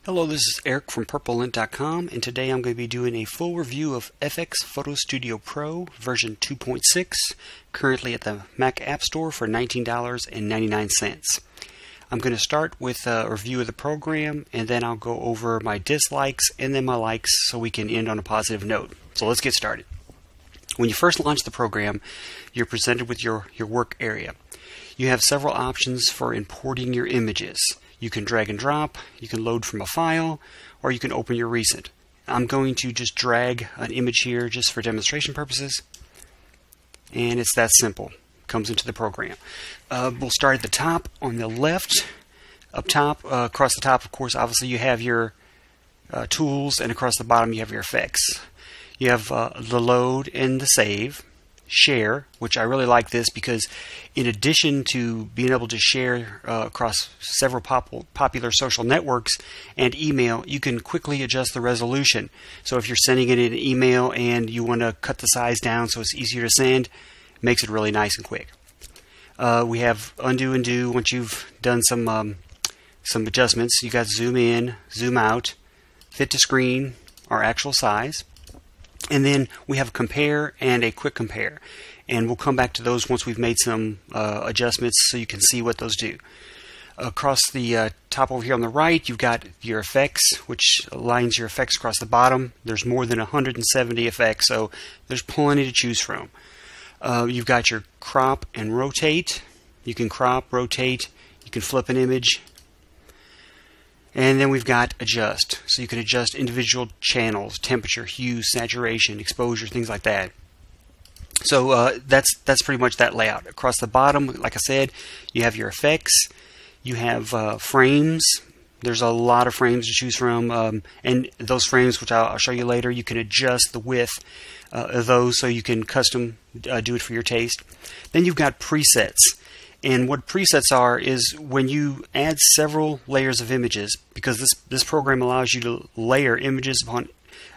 Hello, this is Eric from PurpleLint.com, and today I'm going to be doing a full review of FX Photo Studio Pro version 2.6, currently at the Mac App Store for $19.99. I'm going to start with a review of the program, and then I'll go over my dislikes and then my likes so we can end on a positive note. So let's get started. When you first launch the program, you're presented with your work area. You have several options for importing your images. You can drag and drop, you can load from a file, or you can open your recent. I'm going to just drag an image here just for demonstration purposes, and it's that simple. Comes into the program. We'll start at the top on the left. Up top, across the top, of course, obviously you have your tools, and across the bottom you have your effects. You have the load and the save. Share, which I really like this because in addition to being able to share across several popular social networks and email, you can quickly adjust the resolution. So if you're sending it in an email and you want to cut the size down so it's easier to send, it makes it really nice and quick. We have undo and do. Once you've done some adjustments, you got zoom in, zoom out, fit to screen, our actual size. And then we have a compare and a quick compare. And we'll come back to those once we've made some adjustments so you can see what those do. Across the top over here on the right, you've got your effects, which aligns your effects across the bottom. There's more than 170 effects, so there's plenty to choose from. You've got your crop and rotate. You can crop, rotate, you can flip an image. And then we've got adjust. So you can adjust individual channels, temperature, hue, saturation, exposure, things like that. So that's pretty much that layout. Across the bottom, like I said, you have your effects. You have frames. There's a lot of frames to choose from. And those frames, which I'll show you later, you can adjust the width of those so you can custom do it for your taste. Then you've got presets. And what presets are is when you add several layers of images, because this program allows you to layer images upon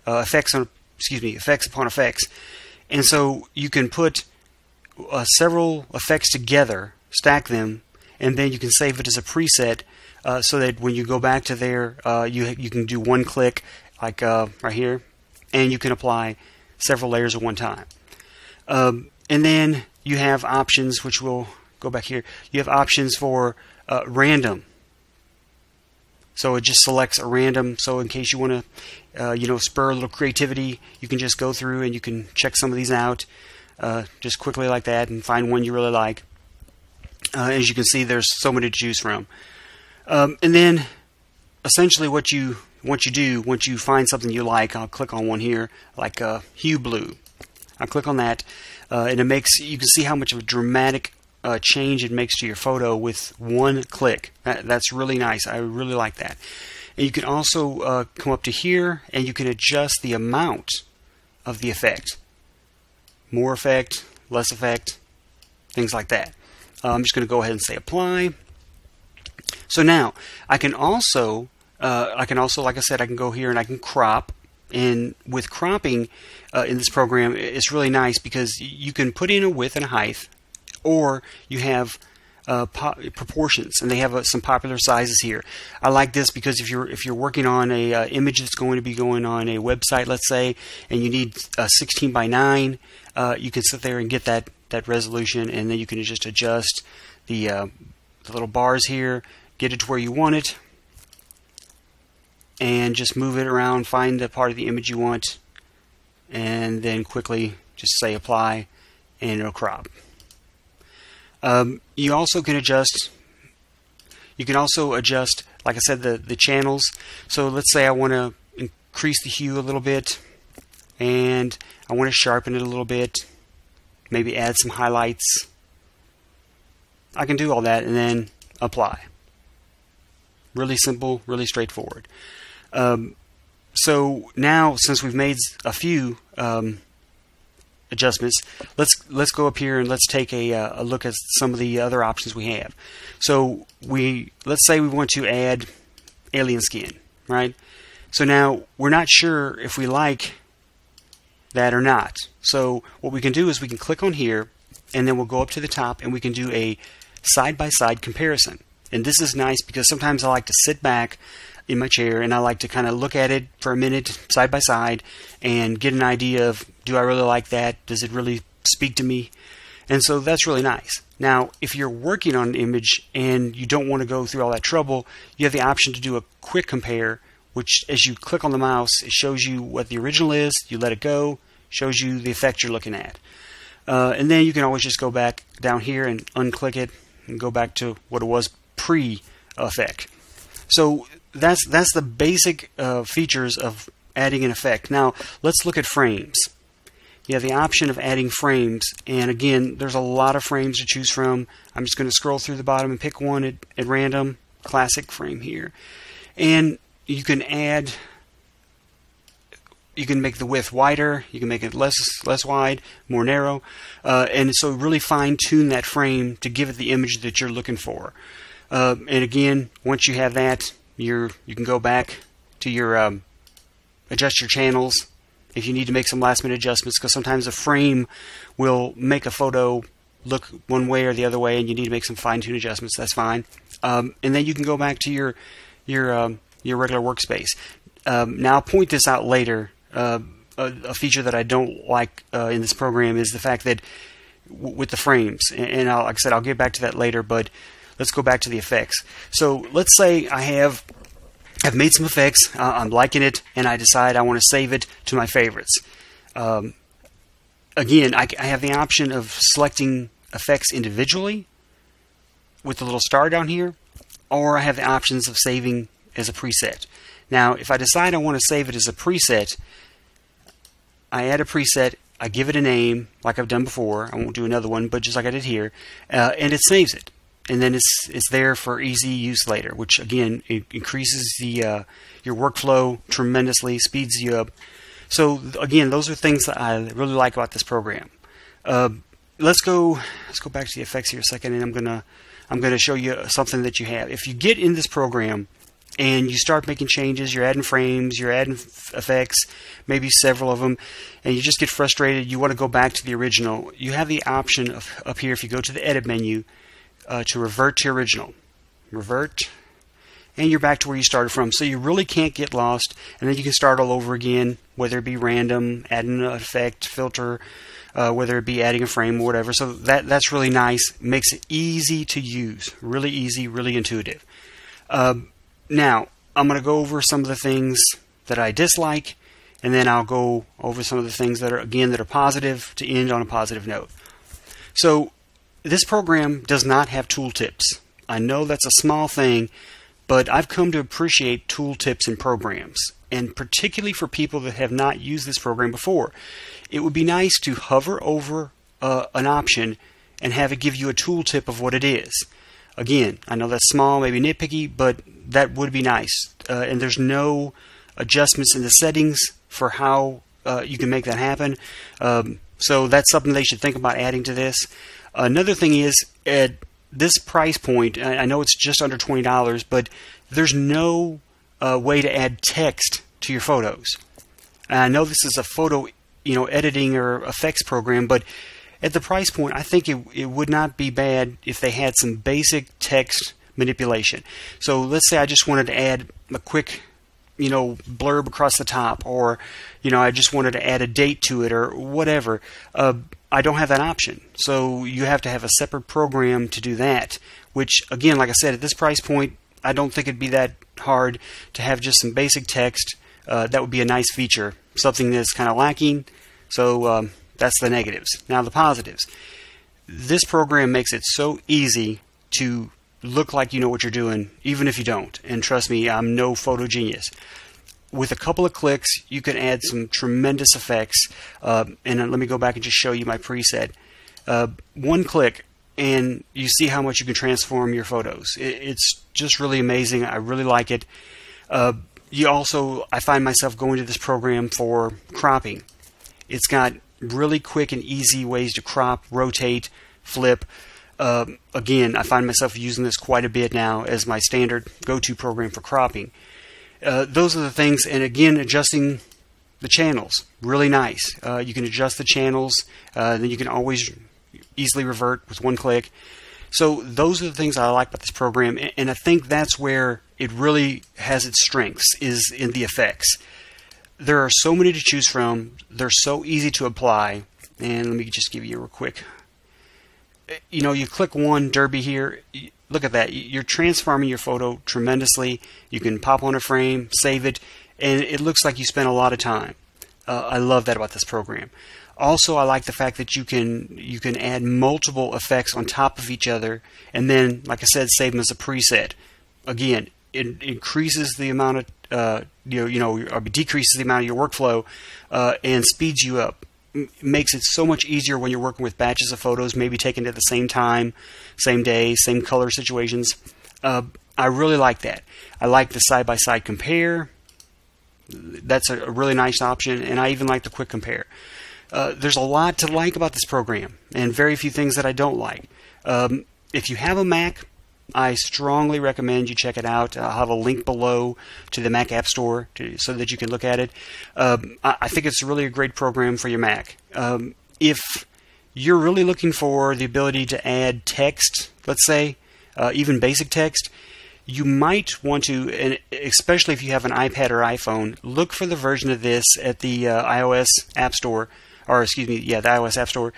effects upon effects, and so you can put several effects together, stack them, and then you can save it as a preset, so that when you go back to there, you can do one click, like right here, and you can apply several layers at one time. And then you have options which will go back here. You have options for random. So it just selects a random. So in case you want to, spur a little creativity, you can just go through and you can check some of these out, just quickly like that, and find one you really like. As you can see, there's so many to choose from. And then, essentially, what you do once you find something you like, I'll click on one here, like hue blue. I'll click on that, and you can see how much of a dramatic change it makes to your photo with one click. That's really nice. I really like that. And you can also come up to here and you can adjust the amount of the effect. More effect, less effect, things like that. I'm just going to go ahead and say apply. So now I can also, like I said, I can go here and I can crop. And with cropping in this program, it's really nice because you can put in a width and a height, or you have proportions, and they have some popular sizes here. I like this because if you're working on a image that's going to be going on a website, let's say, and you need 16 by 9, you can sit there and get that resolution, and then you can just adjust the little bars here, get it to where you want it, and just move it around, find the part of the image you want, and then quickly just say apply, and it'll crop. You also can adjust. You can also adjust, like I said, the channels. So let's say I want to increase the hue a little bit, and I want to sharpen it a little bit. Maybe add some highlights. I can do all that and then apply. Really simple, really straightforward. So now, since we've made a few adjustments, let's go up here and let's take a look at some of the other options we have. So let's say we want to add alien skin, right? So now we're not sure if we like that or not. So what we can do is we can click on here, and then we'll go up to the top and we can do a side-by-side comparison. And this is nice because sometimes I like to sit back in my chair, and I like to kind of look at it for a minute side by side and get an idea of, do I really like that? Does it really speak to me? And so that's really nice. Now, if you're working on an image and you don't want to go through all that trouble, you have the option to do a quick compare, which as you click on the mouse, it shows you what the original is, you let it go, shows you the effect you're looking at. And then you can always just go back down here and unclick it and go back to what it was pre-effect. So that's the basic features of adding an effect. Now, let's look at frames. You have the option of adding frames, and again, there's a lot of frames to choose from. I'm just going to scroll through the bottom and pick one at random, classic frame here. And you can add, you can make the width wider, you can make it less wide, more narrow, and so really fine-tune that frame to give it the image that you're looking for. And again, once you have that, you can go back to your adjust your channels if you need to make some last-minute adjustments, because sometimes a frame will make a photo look one way or the other way, and you need to make some fine-tune adjustments. That's fine. And then you can go back to your regular workspace. Now, I'll point this out later. A feature that I don't like in this program is the fact that with the frames, and like I said, I'll get back to that later, but let's go back to the effects. So let's say I've made some effects, I'm liking it, and I decide I want to save it to my favorites. Again, I have the option of selecting effects individually with the little star down here, or I have the options of saving as a preset. Now, if I decide I want to save it as a preset, I add a preset, I give it a name like I've done before. I won't do another one, but just like I did here, and it saves it. And then it's there for easy use later, which again, it increases the your workflow tremendously, speeds you up. So again, those are things that I really like about this program. Let's go back to the effects here a second, and I'm gonna show you something that you have. If you get in this program and you start making changes, you're adding frames, you're adding effects, maybe several of them, and you just get frustrated, you want to go back to the original, you have the option of up here, if you go to the edit menu, to revert to original. Revert, and you're back to where you started from. So you really can't get lost, and then you can start all over again, whether it be random, adding an effect, filter, whether it be adding a frame or whatever. So that's really nice. Makes it easy to use. Really easy, really intuitive. Now, I'm going to go over some of the things that I dislike, and then I'll go over some of the things that are positive to end on a positive note. So this program does not have tooltips. I know that's a small thing, but I've come to appreciate tooltips in programs, and particularly for people that have not used this program before. It would be nice to hover over an option and have it give you a tooltip of what it is. Again, I know that's small, maybe nitpicky, but that would be nice. And there's no adjustments in the settings for how you can make that happen. So that's something they should think about adding to this. Another thing is, at this price point, I know it's just under $20, but there's no way to add text to your photos. And I know this is a photo, editing or effects program, but at the price point, I think it would not be bad if they had some basic text manipulation. So let's say I just wanted to add a quick, blurb across the top, or I just wanted to add a date to it or whatever. I don't have that option. So you have to have a separate program to do that, which again, like I said, at this price point, I don't think it'd be that hard to have just some basic text. That would be a nice feature, something that's kind of lacking. So that's the negatives. Now the positives. This program makes it so easy to look like you know what you're doing, even if you don't. And trust me, I'm no photo genius. With a couple of clicks, you can add some tremendous effects. And let me go back and just show you my preset. One click, and you see how much you can transform your photos. It's just really amazing. I really like it. I find myself going to this program for cropping. It's got really quick and easy ways to crop, rotate, flip. Again, I find myself using this quite a bit now as my standard go-to program for cropping. Those are the things, and again, adjusting the channels, really nice. You can adjust the channels, then you can always easily revert with one click. So those are the things I like about this program, and I think that's where it really has its strengths, is in the effects. There are so many to choose from. They're so easy to apply. And let me just give you a real quick. You click one derby here. Look at that. You're transforming your photo tremendously. You can pop on a frame, save it, and it looks like you spent a lot of time. I love that about this program. Also, I like the fact that you can add multiple effects on top of each other, and then, like I said, save them as a preset. Again, it increases the amount of or decreases the amount of your workflow, and speeds you up. Makes it so much easier when you're working with batches of photos, maybe taken at the same time, same day, same color situations. I really like that. I like the side-by-side compare. That's a really nice option, and I even like the quick compare. There's a lot to like about this program, and very few things that I don't like. If you have a Mac, I strongly recommend you check it out. I'll have a link below to the Mac App Store so that you can look at it. I think it's really a great program for your Mac. If you're really looking for the ability to add text, let's say, even basic text, you might want to, and especially if you have an iPad or iPhone, look for the version of this at the iOS App Store. Or excuse me, the iOS App Store,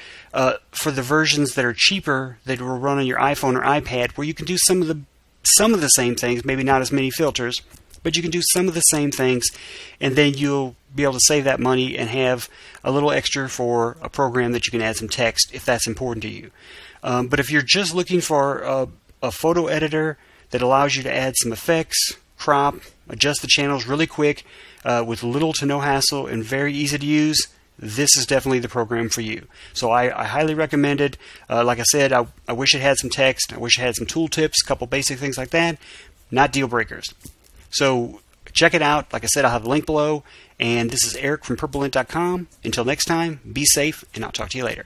for the versions that are cheaper that will run on your iPhone or iPad, where you can do some of the same things, maybe not as many filters, but you can do some of the same things, and then you'll be able to save that money and have a little extra for a program that you can add some text if that's important to you. But if you're just looking for a photo editor that allows you to add some effects, crop, adjust the channels really quick, with little to no hassle and very easy to use, this is definitely the program for you. So I highly recommend it. Like I said, I wish it had some text. I wish it had some tooltips, a couple basic things like that. Not deal breakers. So check it out. Like I said, I'll have a link below. And this is Eric from PurpleLint.com. Until next time, be safe, and I'll talk to you later.